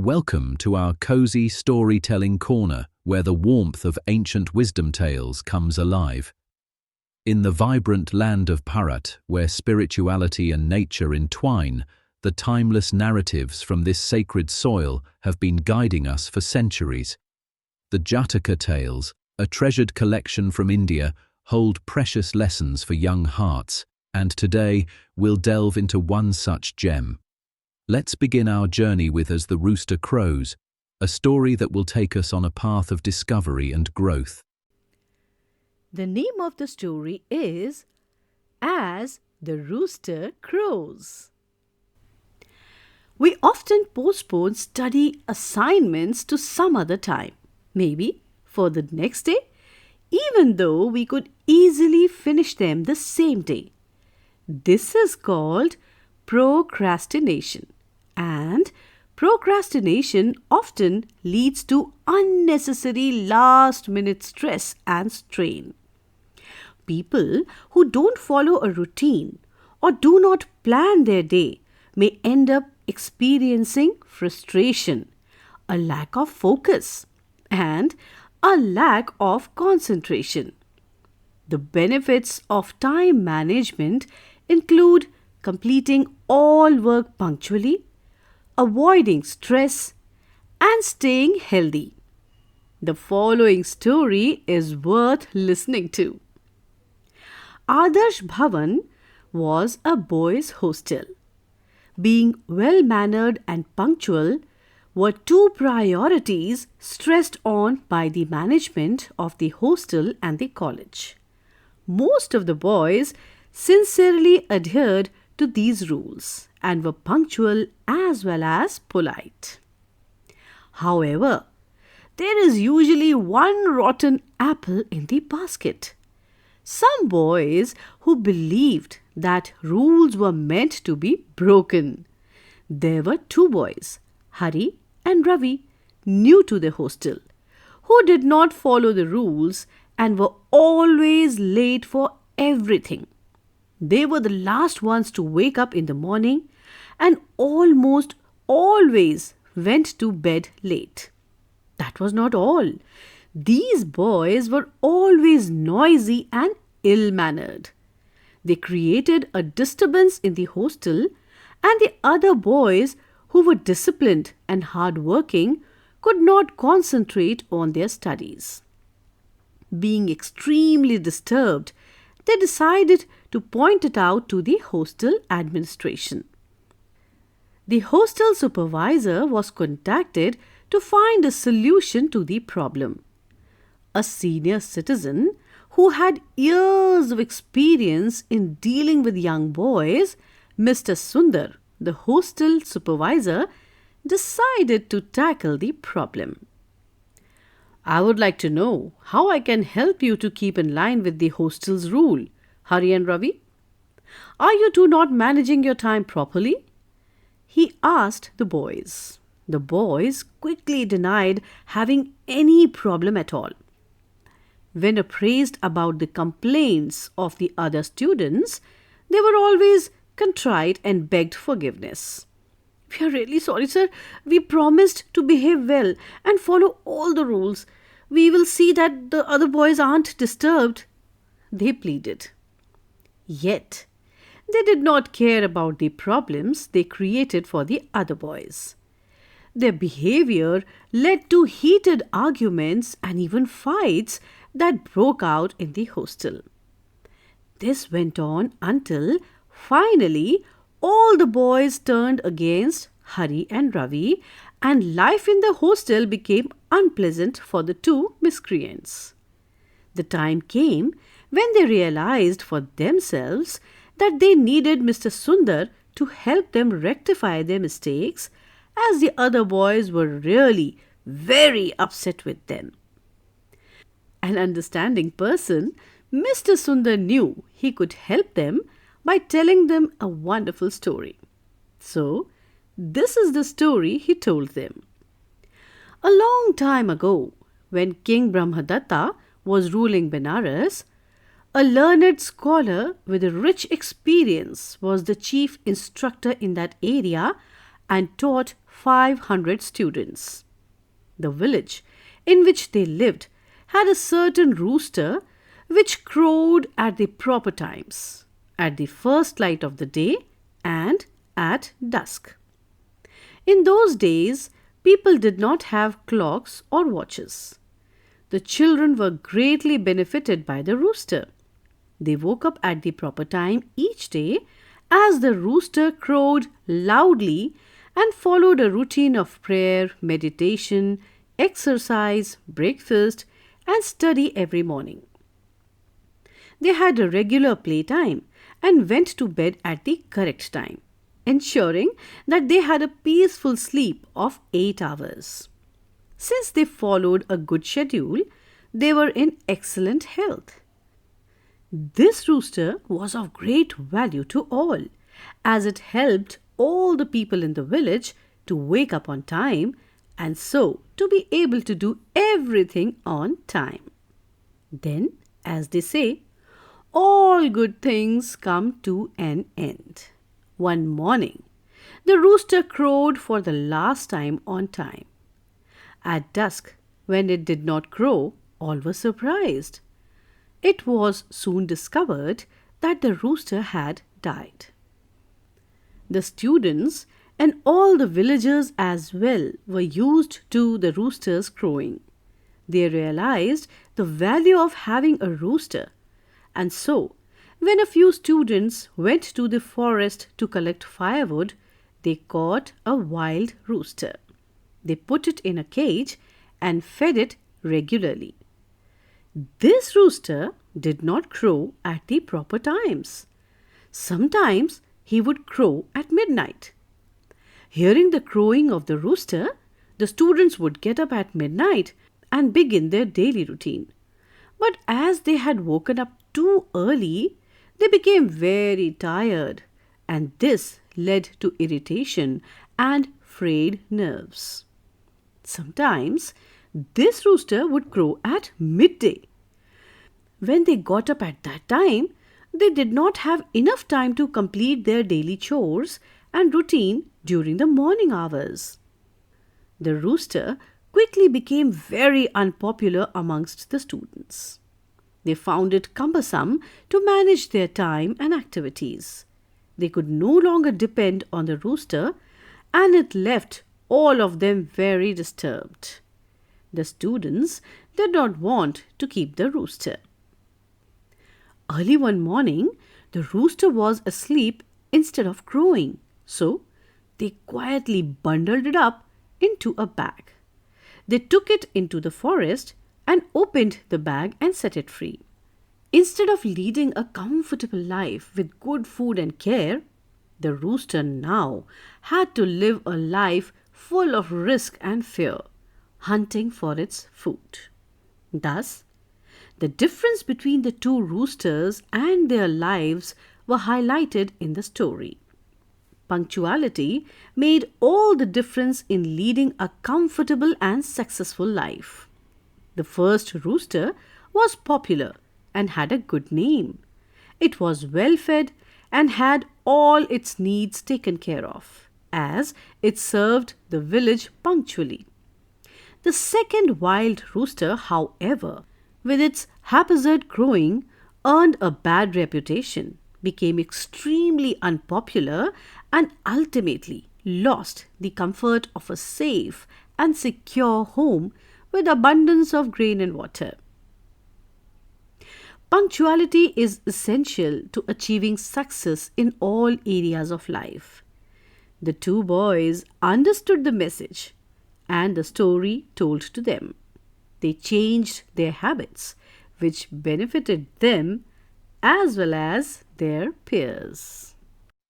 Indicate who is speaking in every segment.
Speaker 1: Welcome to our cozy storytelling corner where the warmth of ancient wisdom tales comes alive. In the vibrant land of Bharat, where spirituality and nature entwine, the timeless narratives from this sacred soil have been guiding us for centuries. The Jataka tales, a treasured collection from India, hold precious lessons for young hearts, and today we'll delve into one such gem. Let's begin our journey with As the Rooster Crows, a story that will take us on a path of discovery and growth.
Speaker 2: The name of the story is As the Rooster Crows. We often postpone study assignments to some other time, maybe for the next day, even though we could easily finish them the same day. This is called procrastination, and procrastination often leads to unnecessary last-minute stress and strain. People who don't follow a routine or do not plan their day may end up experiencing frustration, a lack of focus, and a lack of concentration. The benefits of time management include completing all work punctually, avoiding stress, and staying healthy. The following story is worth listening to. Adarsh Bhavan was a boys' hostel. Being well-mannered and punctual were two priorities stressed on by the management of the hostel and the college. Most of the boys sincerely adhered to these rules and were punctual as well as polite. However, there is usually one rotten apple in the basket. Some boys who believed that rules were meant to be broken. There were two boys, Hari and Ravi, new to the hostel, who did not follow the rules and were always late for everything. They were the last ones to wake up in the morning and almost always went to bed late. That was not all. These boys were always noisy and ill-mannered. They created a disturbance in the hostel, and the other boys who were disciplined and hard-working could not concentrate on their studies. Being extremely disturbed, they decided to point it out to the hostel administration. The hostel supervisor was contacted to find a solution to the problem. A senior citizen who had years of experience in dealing with young boys, Mr. Sundar, the hostel supervisor, decided to tackle the problem. I would like to know how I can help you to keep in line with the hostel's rule, Hari and Ravi. Are you two not managing your time properly? He asked the boys. The boys quickly denied having any problem at all. When appraised about the complaints of the other students, they were always contrite and begged forgiveness. We are really sorry, sir. We promised to behave well and follow all the rules. We will see that the other boys aren't disturbed, they pleaded. Yet, they did not care about the problems they created for the other boys. Their behavior led to heated arguments and even fights that broke out in the hostel. This went on until finally all the boys turned against Hari and Ravi, and life in the hostel became unpleasant for the two miscreants. The time came when they realized for themselves that they needed Mr. Sundar to help them rectify their mistakes, as the other boys were really very upset with them. An understanding person, Mr. Sundar knew he could help them by telling them a wonderful story. So, this is the story he told them. A long time ago, when King Brahmadatta was ruling Benares, a learned scholar with a rich experience was the chief instructor in that area and taught 500 students. The village in which they lived had a certain rooster which crowed at the proper times, at the first light of the day and at dusk. In those days, people did not have clocks or watches. The children were greatly benefited by the rooster. They woke up at the proper time each day as the rooster crowed loudly and followed a routine of prayer, meditation, exercise, breakfast, and study every morning. They had a regular playtime and went to bed at the correct time, ensuring that they had a peaceful sleep of 8 hours. Since they followed a good schedule, they were in excellent health. This rooster was of great value to all, as it helped all the people in the village to wake up on time and so to be able to do everything on time. Then, as they say, all good things come to an end. One morning, the rooster crowed for the last time on time. At dusk, when it did not crow, all were surprised. It was soon discovered that the rooster had died. The students and all the villagers as well were used to the rooster's crowing. They realized the value of having a rooster, and so when a few students went to the forest to collect firewood, they caught a wild rooster. They put it in a cage and fed it regularly. This rooster did not crow at the proper times. Sometimes he would crow at midnight. Hearing the crowing of the rooster, the students would get up at midnight and begin their daily routine. But as they had woken up too early, they became very tired, and this led to irritation and frayed nerves. Sometimes this rooster would crow at midday. When they got up at that time, they did not have enough time to complete their daily chores and routine during the morning hours. The rooster quickly became very unpopular amongst the students. They found it cumbersome to manage their time and activities. They could no longer depend on the rooster, and it left all of them very disturbed. The students did not want to keep the rooster. Early one morning, the rooster was asleep instead of crowing, so they quietly bundled it up into a bag. They took it into the forest and opened the bag and set it free. Instead of leading a comfortable life with good food and care, the rooster now had to live a life full of risk and fear, hunting for its food. Thus, the difference between the two roosters and their lives were highlighted in the story. Punctuality made all the difference in leading a comfortable and successful life. The first rooster was popular and had a good name. It was well fed and had all its needs taken care of, as it served the village punctually. The second wild rooster, however, with its haphazard crowing, earned a bad reputation, became extremely unpopular, and ultimately lost the comfort of a safe and secure home with abundance of grain and water. Punctuality is essential to achieving success in all areas of life. The two boys understood the message and the story told to them. They changed their habits, which benefited them as well as their peers.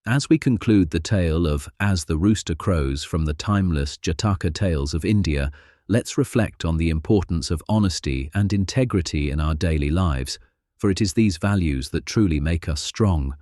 Speaker 1: As we conclude the tale of As the Rooster Crows from the timeless Jataka tales of India, let's reflect on the importance of honesty and integrity in our daily lives, for it is these values that truly make us strong.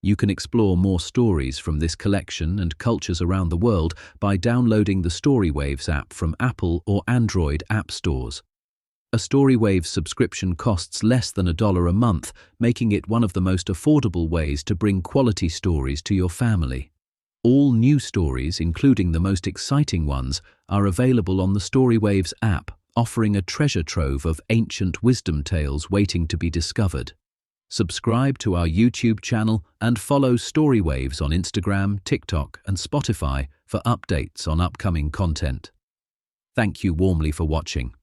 Speaker 1: You can explore more stories from this collection and cultures around the world by downloading the Storywaves app from Apple or Android app stores. A Storywaves subscription costs less than $1 a month, making it one of the most affordable ways to bring quality stories to your family. All new stories, including the most exciting ones, are available on the Storywaves app, offering a treasure trove of ancient wisdom tales waiting to be discovered. Subscribe to our YouTube channel and follow Storywaves on Instagram, TikTok, and Spotify for updates on upcoming content. Thank you warmly for watching.